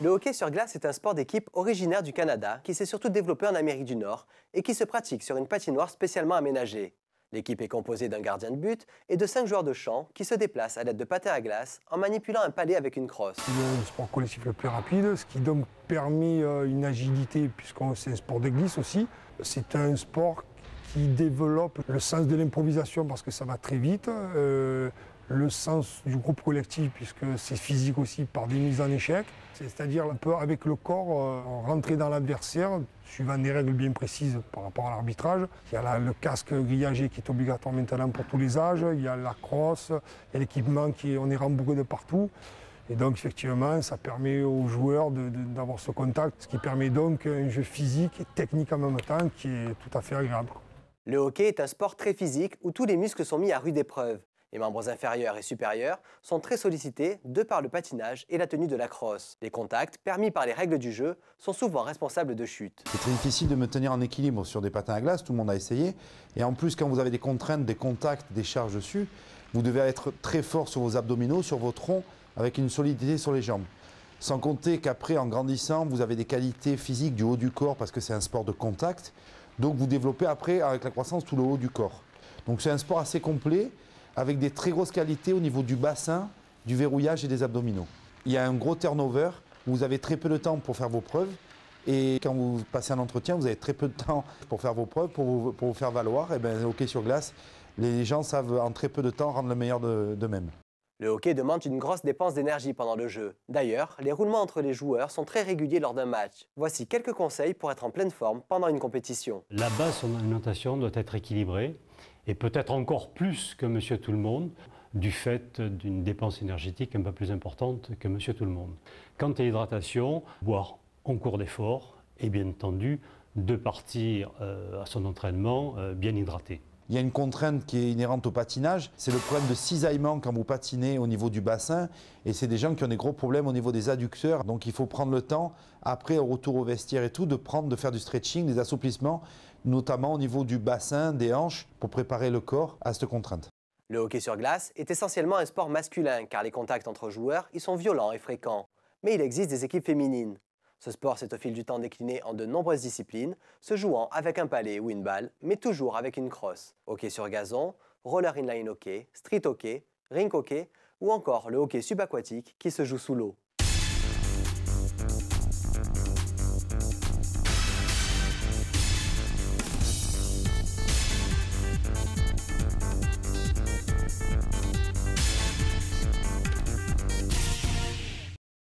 Le hockey sur glace est un sport d'équipe originaire du Canada qui s'est surtout développé en Amérique du Nord et qui se pratique sur une patinoire spécialement aménagée. L'équipe est composée d'un gardien de but et de 5 joueurs de champ qui se déplacent à l'aide de patins à glace en manipulant un palais avec une crosse. C'est le sport collectif le plus rapide, ce qui donc permet une agilité puisque c'est un sport de glisse aussi. C'est un sport qui développe le sens de l'improvisation parce que ça va très vite, le sens du groupe collectif puisque c'est physique aussi par des mises en échec. C'est-à-dire un peu avec le corps, rentrer dans l'adversaire suivant des règles bien précises par rapport à l'arbitrage. Il y a le casque grillagé qui est obligatoire maintenant pour tous les âges, il y a la crosse, il y a l'équipement on est rembourré de partout. Et donc effectivement, ça permet aux joueurs d'avoir ce contact, ce qui permet donc un jeu physique et technique en même temps qui est tout à fait agréable. Le hockey est un sport très physique où tous les muscles sont mis à rude épreuve. Les membres inférieurs et supérieurs sont très sollicités de par le patinage et la tenue de la crosse. Les contacts, permis par les règles du jeu, sont souvent responsables de chutes. C'est très difficile de me tenir en équilibre sur des patins à glace, tout le monde a essayé. Et en plus, quand vous avez des contraintes, des contacts, des charges dessus, vous devez être très fort sur vos abdominaux, sur vos troncs, avec une solidité sur les jambes. Sans compter qu'après, en grandissant, vous avez des qualités physiques du haut du corps parce que c'est un sport de contact. Donc vous développez après, avec la croissance, tout le haut du corps. Donc c'est un sport assez complet, avec des très grosses qualités au niveau du bassin, du verrouillage et des abdominaux. Il y a un gros turnover, où vous avez très peu de temps pour faire vos preuves, et quand vous passez un entretien, vous avez très peu de temps pour faire vos preuves, pour vous faire valoir. Et bien, hockey sur glace, les gens savent en très peu de temps rendre le meilleur d'eux-mêmes. Le hockey demande une grosse dépense d'énergie pendant le jeu. D'ailleurs, les roulements entre les joueurs sont très réguliers lors d'un match. Voici quelques conseils pour être en pleine forme pendant une compétition. La base de son alimentation doit être équilibrée, et peut-être encore plus que Monsieur Tout-le-Monde, du fait d'une dépense énergétique un peu plus importante que Monsieur Tout-le-Monde. Quant à l'hydratation, boire en cours d'effort et bien entendu de partir à son entraînement bien hydraté. Il y a une contrainte qui est inhérente au patinage, c'est le problème de cisaillement quand vous patinez au niveau du bassin, et c'est des gens qui ont des gros problèmes au niveau des adducteurs, donc il faut prendre le temps, après au retour au vestiaire et tout, de faire du stretching, des assouplissements, notamment au niveau du bassin, des hanches, pour préparer le corps à cette contrainte. Le hockey sur glace est essentiellement un sport masculin car les contacts entre joueurs y sont violents et fréquents. Mais il existe des équipes féminines. Ce sport s'est au fil du temps décliné en de nombreuses disciplines, se jouant avec un palais ou une balle, mais toujours avec une crosse. Hockey sur gazon, roller inline hockey, street hockey, rink hockey ou encore le hockey subaquatique qui se joue sous l'eau.